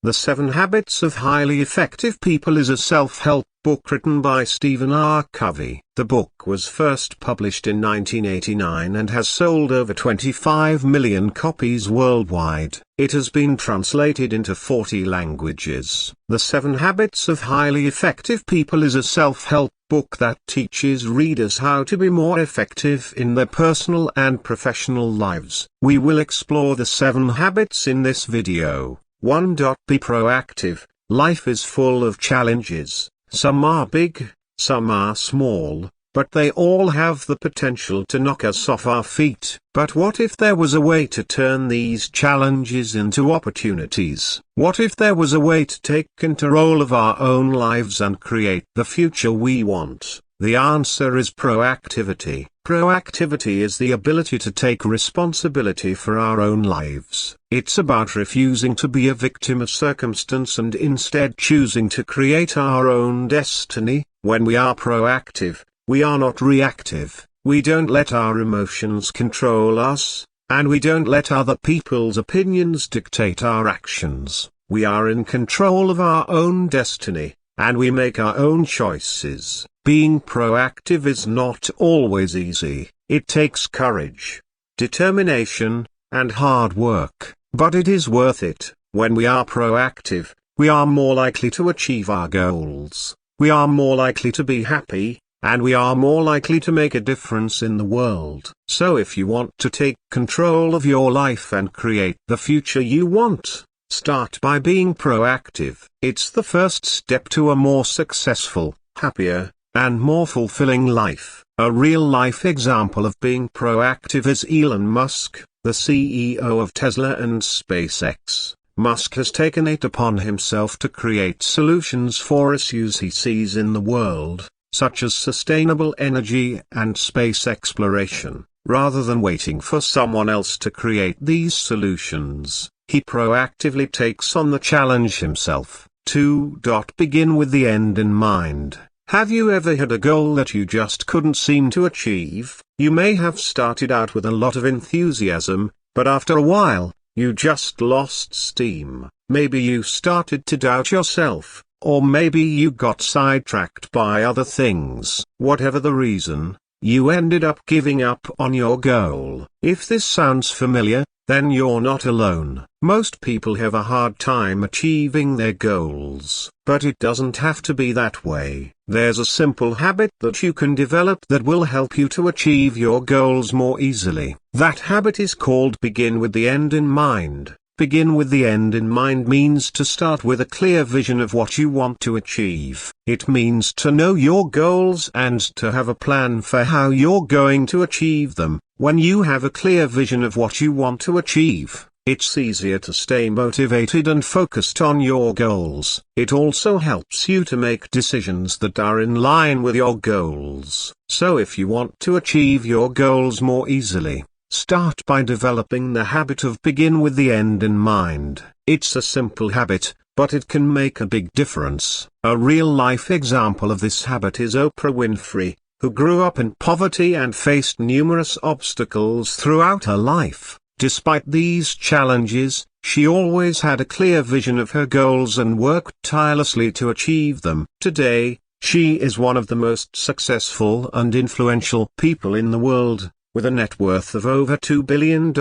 The 7 Habits of Highly Effective People is a self-help book written by Stephen Covey. The book was first published in 1989 and has sold over 25 million copies worldwide. It has been translated into 40 languages. The 7 Habits of Highly Effective People is a self-help book that teaches readers how to be more effective in their personal and professional lives. We will explore the 7 habits in this video. 1. Be proactive. Life is full of challenges. Some are big, some are small, but they all have the potential to knock us off our feet. But what if there was a way to turn these challenges into opportunities? What if there was a way to take control of our own lives and create the future we want? The answer is proactivity. Proactivity is the ability to take responsibility for our own lives. It's about refusing to be a victim of circumstance and instead choosing to create our own destiny. When we are proactive, we are not reactive. We don't let our emotions control us, and we don't let other people's opinions dictate our actions. We are in control of our own destiny, and we make our own choices. Being proactive is not always easy. It takes courage, determination, and hard work, but it is worth it. When we are proactive, we are more likely to achieve our goals, we are more likely to be happy, and we are more likely to make a difference in the world. So if you want to take control of your life and create the future you want, start by being proactive. It's the first step to a more successful, happier, and more fulfilling life. A real-life example of being proactive is Elon Musk, the CEO of Tesla and SpaceX. Musk has taken it upon himself to create solutions for issues he sees in the world, such as sustainable energy and space exploration. Rather than waiting for someone else to create these solutions, he proactively takes on the challenge himself. 2. Begin with the end in mind. Have you ever had a goal that you just couldn't seem to achieve? You may have started out with a lot of enthusiasm, but after a while, you just lost steam. Maybe you started to doubt yourself, or maybe you got sidetracked by other things. Whatever the reason, you ended up giving up on your goal. If this sounds familiar, then you're not alone. Most people have a hard time achieving their goals, but it doesn't have to be that way. There's a simple habit that you can develop that will help you to achieve your goals more easily. That habit is called begin with the end in mind. Begin with the end in mind means to start with a clear vision of what you want to achieve. It means to know your goals and to have a plan for how you're going to achieve them. When you have a clear vision of what you want to achieve, it's easier to stay motivated and focused on your goals. It also helps you to make decisions that are in line with your goals. So if you want to achieve your goals more easily, start by developing the habit of begin with the end in mind. It's a simple habit, but it can make a big difference. A real-life example of this habit is Oprah Winfrey, who grew up in poverty and faced numerous obstacles throughout her life. Despite these challenges, she always had a clear vision of her goals and worked tirelessly to achieve them. Today, she is one of the most successful and influential people in the world, with a net worth of over $2 billion.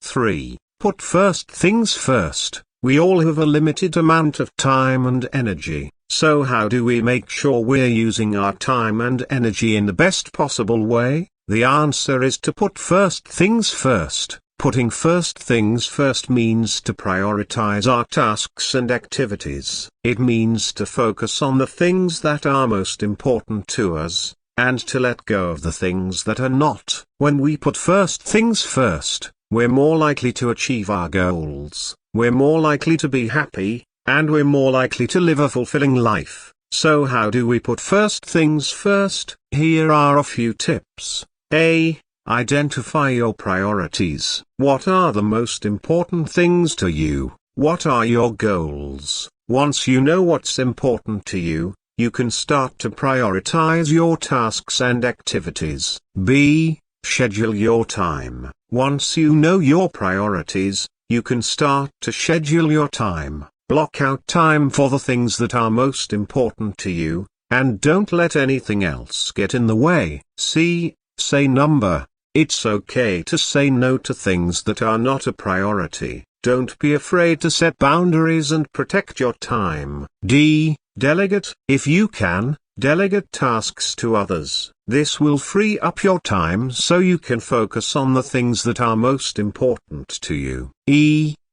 3. Put first things first. We all have a limited amount of time and energy, so how do we make sure we're using our time and energy in the best possible way? The answer is to put first things first. Putting first things first means to prioritize our tasks and activities. It means to focus on the things that are most important to us, and to let go of the things that are not. When we put first things first, we're more likely to achieve our goals, we're more likely to be happy, and we're more likely to live a fulfilling life. So how do we put first things first? Here are a few tips. A. Identify your priorities. What are the most important things to you? What are your goals? Once you know what's important to you, you can start to prioritize your tasks and activities. B. Schedule your time. Once you know your priorities, you can start to schedule your time. Block out time for the things that are most important to you, and don't let anything else get in the way. Say number. It's okay to say no to things that are not a priority. Don't be afraid to set boundaries and protect your time. Delegate. If you can, delegate tasks to others. This will free up your time so you can focus on the things that are most important to you.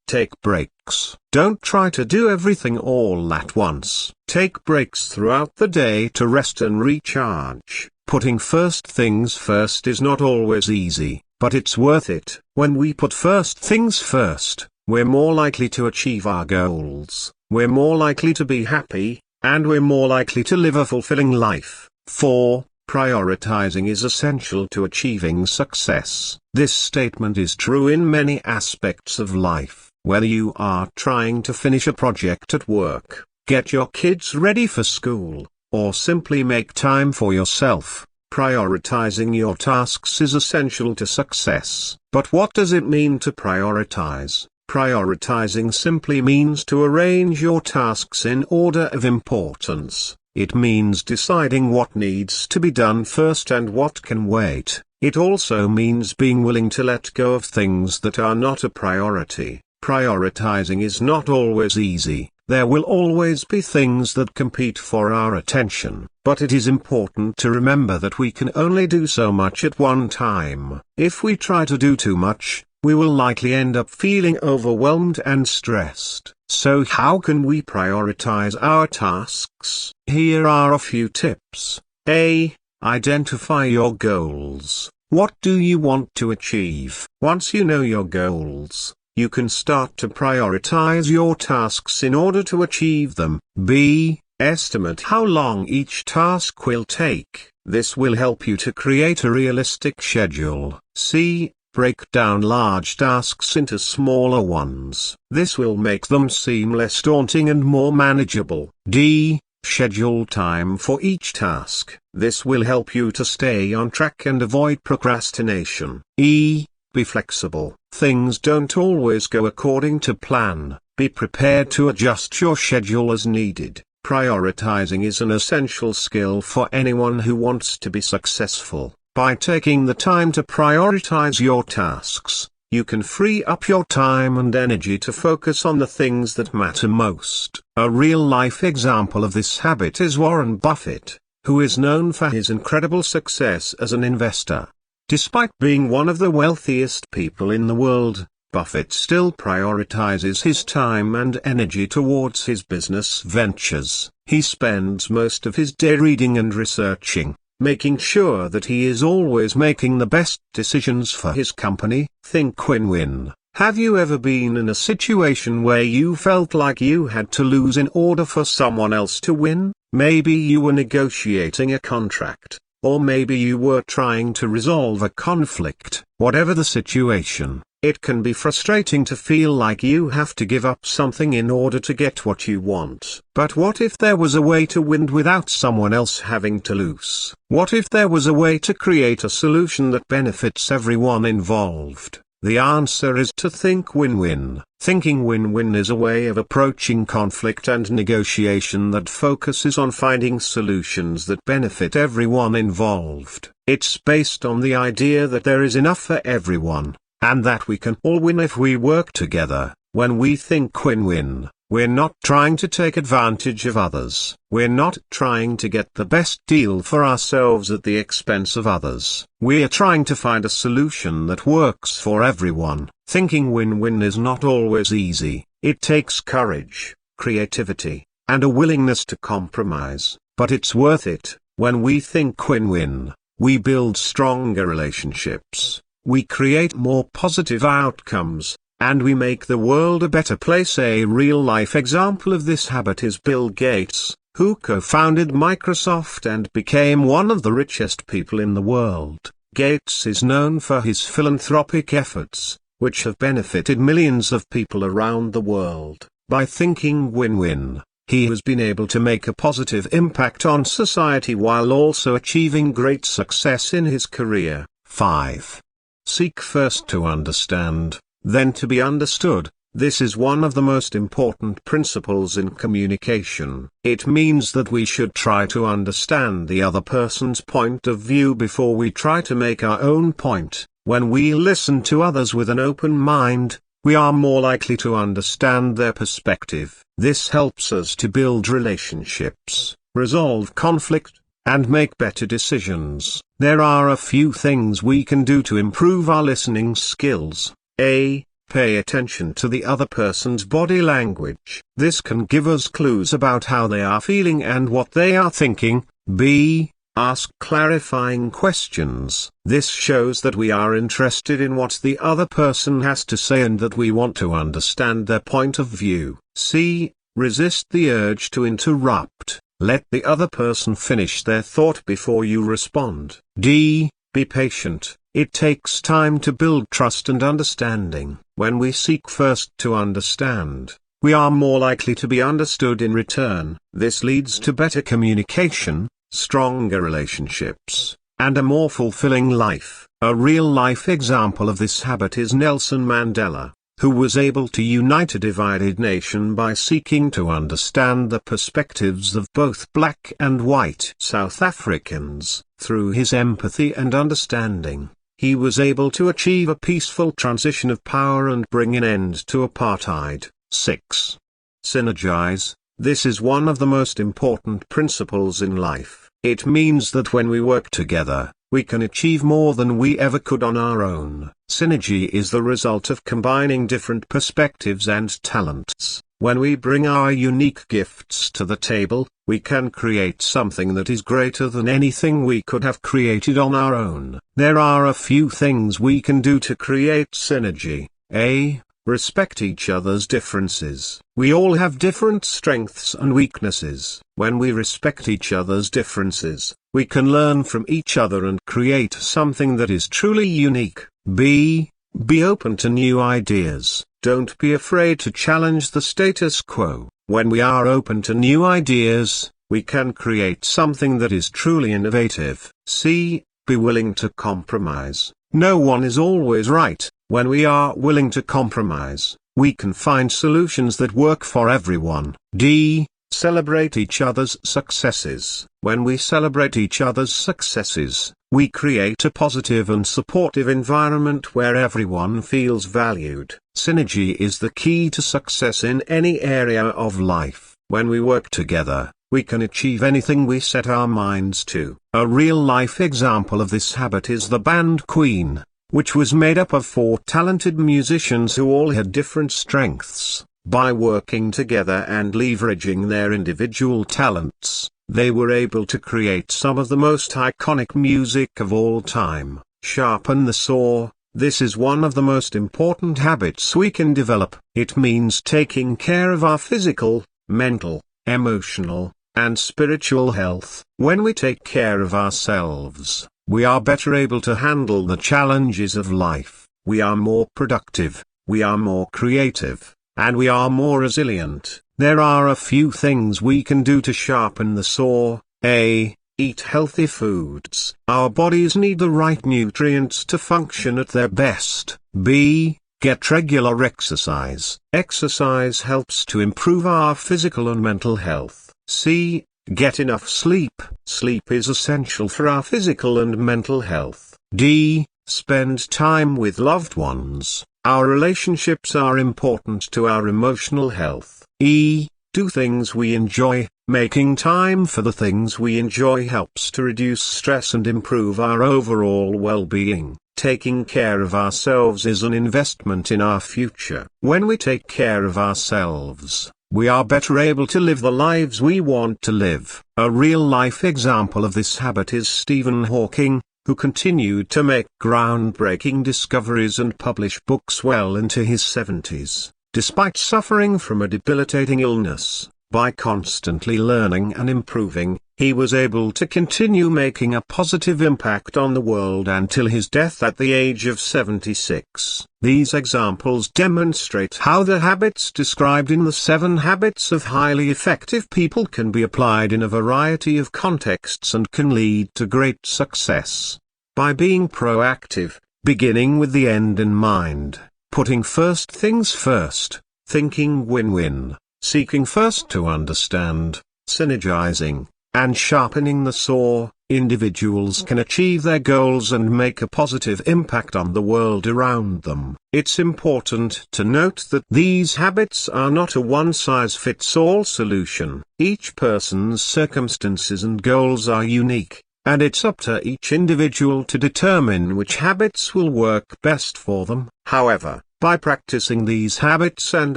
Take breaks. Don't try to do everything all at once. Take breaks throughout the day to rest and recharge. Putting first things first is not always easy, but it's worth it. When we put first things first, we're more likely to achieve our goals, we're more likely to be happy, and we're more likely to live a fulfilling life. 4. Prioritizing is essential to achieving success. This statement is true in many aspects of life. Whether you are trying to finish a project at work, get your kids ready for school, or simply make time for yourself, prioritizing your tasks is essential to success. But what does it mean to prioritize? Prioritizing simply means to arrange your tasks in order of importance. It means deciding what needs to be done first and what can wait. It also means being willing to let go of things that are not a priority. Prioritizing is not always easy. There will always be things that compete for our attention, but it is important to remember that we can only do so much at one time. If we try to do too much, we will likely end up feeling overwhelmed and stressed. So how can we prioritize our tasks? Here are a few tips. A. Identify your goals. What do you want to achieve? Once you know your goals, you can start to prioritize your tasks in order to achieve them. B. Estimate how long each task will take. This will help you to create a realistic schedule. C. Break down large tasks into smaller ones. This will make them seem less daunting and more manageable. D. Schedule time for each task. This will help you to stay on track and avoid procrastination. E. Be flexible. Things don't always go according to plan. Be prepared to adjust your schedule as needed. Prioritizing is an essential skill for anyone who wants to be successful. By taking the time to prioritize your tasks, you can free up your time and energy to focus on the things that matter most. A real-life example of this habit is Warren Buffett, who is known for his incredible success as an investor. Despite being one of the wealthiest people in the world, Buffett still prioritizes his time and energy towards his business ventures. He spends most of his day reading and researching, making sure that he is always making the best decisions for his company. Think win-win. Have you ever been in a situation where you felt like you had to lose in order for someone else to win? Maybe you were negotiating a contract, or maybe you were trying to resolve a conflict. Whatever the situation, it can be frustrating to feel like you have to give up something in order to get what you want. But what if there was a way to win without someone else having to lose? What if there was a way to create a solution that benefits everyone involved? The answer is to think win-win. Thinking win-win is a way of approaching conflict and negotiation that focuses on finding solutions that benefit everyone involved. It's based on the idea that there is enough for everyone, and that we can all win if we work together. When we think win-win, we're not trying to take advantage of others. We're not trying to get the best deal for ourselves at the expense of others. We're trying to find a solution that works for everyone. Thinking win-win is not always easy. It takes courage, creativity, and a willingness to compromise, but it's worth it. When we think win-win, we build stronger relationships, we create more positive outcomes, and we make the world a better place. A real-life example of this habit is Bill Gates, who co-founded Microsoft and became one of the richest people in the world. Gates is known for his philanthropic efforts, which have benefited millions of people around the world. By thinking win-win, he has been able to make a positive impact on society while also achieving great success in his career. 5. Seek first to understand, then to be understood. This is one of the most important principles in communication. It means that we should try to understand the other person's point of view before we try to make our own point. When we listen to others with an open mind, we are more likely to understand their perspective. This helps us to build relationships, resolve conflict, and make better decisions. There are a few things we can do to improve our listening skills. A. Pay attention to the other person's body language. This can give us clues about how they are feeling and what they are thinking. B. Ask clarifying questions. This shows that we are interested in what the other person has to say and that we want to understand their point of view. C. Resist the urge to interrupt. Let the other person finish their thought before you respond. D. Be patient. It takes time to build trust and understanding. When we seek first to understand, we are more likely to be understood in return. This leads to better communication, stronger relationships, and a more fulfilling life. A real-life example of this habit is Nelson Mandela, who was able to unite a divided nation by seeking to understand the perspectives of both black and white South Africans. Through his empathy and understanding, he was able to achieve a peaceful transition of power and bring an end to apartheid. 6. Synergize. This is one of the most important principles in life. It means that when we work together, we can achieve more than we ever could on our own. Synergy is the result of combining different perspectives and talents. When we bring our unique gifts to the table, we can create something that is greater than anything we could have created on our own. There are a few things we can do to create synergy. A. Respect each other's differences. We all have different strengths and weaknesses. When we respect each other's differences, we can learn from each other and create something that is truly unique. B. Be open to new ideas. Don't be afraid to challenge the status quo. When we are open to new ideas, we can create something that is truly innovative. C. Be willing to compromise. No one is always right. When we are willing to compromise, we can find solutions that work for everyone. D. Celebrate each other's successes. When we celebrate each other's successes, we create a positive and supportive environment where everyone feels valued. Synergy is the key to success in any area of life. When we work together, we can achieve anything we set our minds to. A real-life example of this habit is the band Queen, which was made up of 4 talented musicians who all had different strengths. By working together and leveraging their individual talents, they were able to create some of the most iconic music of all time. Sharpen the saw. This is one of the most important habits we can develop. It means taking care of our physical, mental, emotional, and spiritual health. When we take care of ourselves, we are better able to handle the challenges of life. We are more productive, we are more creative, and we are more resilient. There are a few things we can do to sharpen the saw. A. Eat healthy foods. Our bodies need the right nutrients to function at their best. B. Get regular exercise. Exercise helps to improve our physical and mental health. C. Get enough sleep. Sleep is essential for our physical and mental health. D. Spend time with loved ones. Our relationships are important to our emotional health. E. Do things we enjoy. Making time for the things we enjoy helps to reduce stress and improve our overall well-being. Taking care of ourselves is an investment in our future. When we take care of ourselves, we are better able to live the lives we want to live. A real-life example of this habit is Stephen Hawking, who continued to make groundbreaking discoveries and publish books well into his 70s. Despite suffering from a debilitating illness, by constantly learning and improving, he was able to continue making a positive impact on the world until his death at the age of 76. These examples demonstrate how the habits described in the 7 Habits of Highly Effective People can be applied in a variety of contexts and can lead to great success. By being proactive, beginning with the end in mind, putting first things first, thinking win-win, seeking first to understand, synergizing, and sharpening the saw, individuals can achieve their goals and make a positive impact on the world around them. It's important to note that these habits are not a one-size-fits-all solution. Each person's circumstances and goals are unique, and it's up to each individual to determine which habits will work best for them. However, by practicing these habits and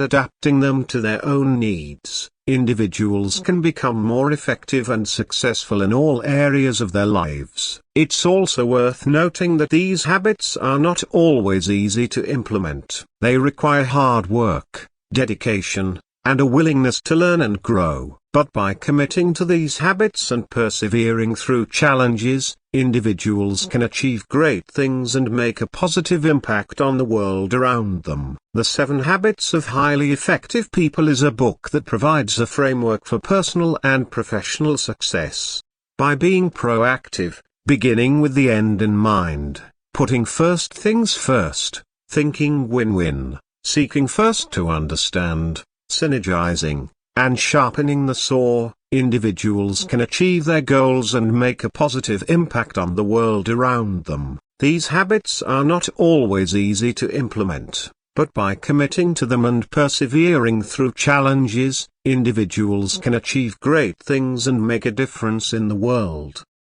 adapting them to their own needs, individuals can become more effective and successful in all areas of their lives. It's also worth noting that these habits are not always easy to implement. They require hard work, dedication, and a willingness to learn and grow. But by committing to these habits and persevering through challenges, individuals can achieve great things and make a positive impact on the world around them. The 7 Habits of Highly Effective People is a book that provides a framework for personal and professional success. By being proactive, beginning with the end in mind, putting first things first, thinking win-win, seeking first to understand, synergizing, and sharpening the saw, individuals can achieve their goals and make a positive impact on the world around them. These habits are not always easy to implement, but by committing to them and persevering through challenges, individuals can achieve great things and make a difference in the world.